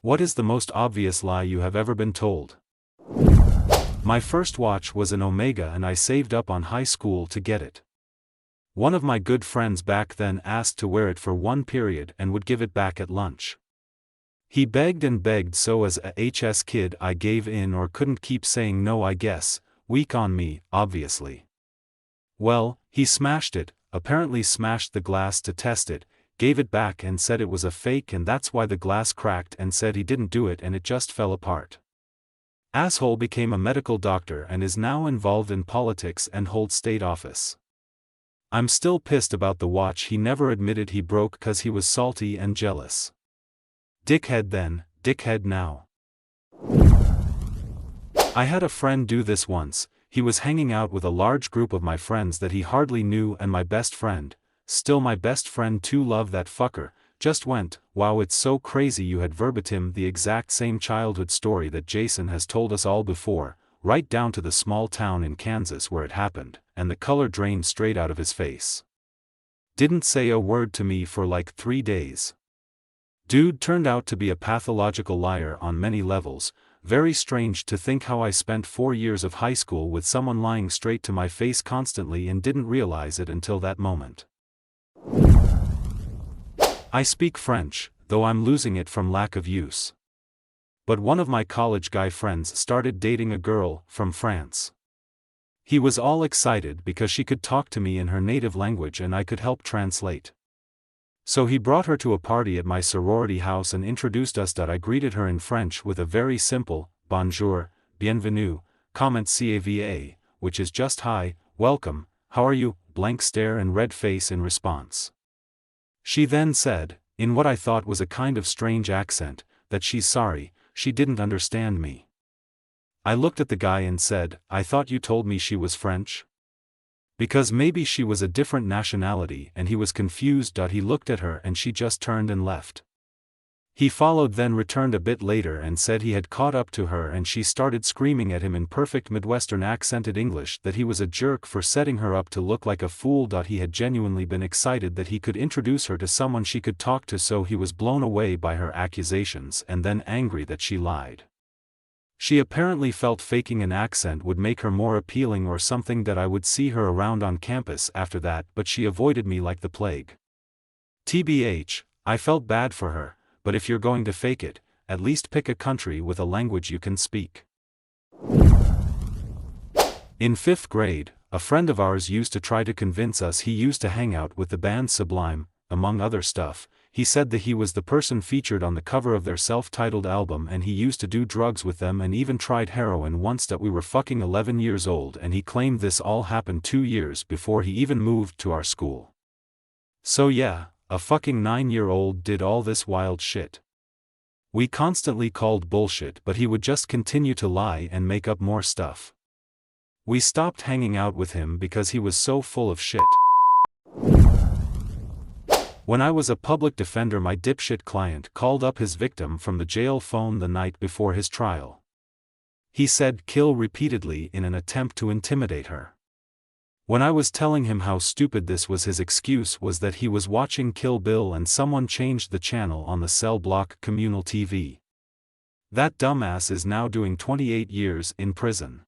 What is the most obvious lie you have ever been told? My first watch was an Omega and I saved up on high school to get it. One of my good friends back then asked to wear it for one period and would give it back at lunch. He begged and begged, so as a HS kid I gave in or couldn't keep saying no, I guess. Weak on me, obviously. Well, he smashed it, apparently smashed the glass to test it, gave it back and said it was a fake, and that's why the glass cracked, and said he didn't do it and it just fell apart. Asshole became a medical doctor and is now involved in politics and holds state office. I'm still pissed about the watch he never admitted he broke cause he was salty and jealous. Dickhead then, dickhead now. I had a friend do this once. He was hanging out with a large group of my friends that he hardly knew, and my best friend, still my best friend too, love that fucker, just went, "Wow, it's so crazy you had verbatim the exact same childhood story that Jason has told us all before, right down to the small town in Kansas where it happened," and the color drained straight out of his face. Didn't say a word to me for like 3 days. Dude turned out to be a pathological liar on many levels. Very strange to think how I spent 4 years of high school with someone lying straight to my face constantly and didn't realize it until that moment. I speak French, though I'm losing it from lack of use. But one of my college guy friends started dating a girl from France. He was all excited because she could talk to me in her native language and I could help translate. So he brought her to a party at my sorority house and introduced us. I greeted her in French with a very simple, bonjour, bienvenue, comment CAVA, which is just hi, welcome, how are you, blank stare and red face in response. She then said, in what I thought was a kind of strange accent, that she's sorry, she didn't understand me. I looked at the guy and said, I thought you told me she was French? Because maybe she was a different nationality, and he was confused. He looked at her and she just turned and left. He followed, then returned a bit later and said he had caught up to her and she started screaming at him in perfect Midwestern accented English that he was a jerk for setting her up to look like a fool. He had genuinely been excited that he could introduce her to someone she could talk to, so he was blown away by her accusations and then angry that she lied. She apparently felt faking an accent would make her more appealing or something, that I would see her around on campus after that, but she avoided me like the plague. TBH, I felt bad for her, but if you're going to fake it, at least pick a country with a language you can speak. In 5th grade, a friend of ours used to try to convince us he used to hang out with the band Sublime, among other stuff. He said that he was the person featured on the cover of their self-titled album and he used to do drugs with them and even tried heroin once. That we were fucking 11 years old, and he claimed this all happened 2 years before he even moved to our school. So yeah, a fucking 9-year-old did all this wild shit. We constantly called bullshit, but he would just continue to lie and make up more stuff. We stopped hanging out with him because he was so full of shit. When I was a public defender, my dipshit client called up his victim from the jail phone the night before his trial. He said "kill" repeatedly in an attempt to intimidate her. When I was telling him how stupid this was, his excuse was that he was watching Kill Bill and someone changed the channel on the cell block communal TV. That dumbass is now doing 28 years in prison.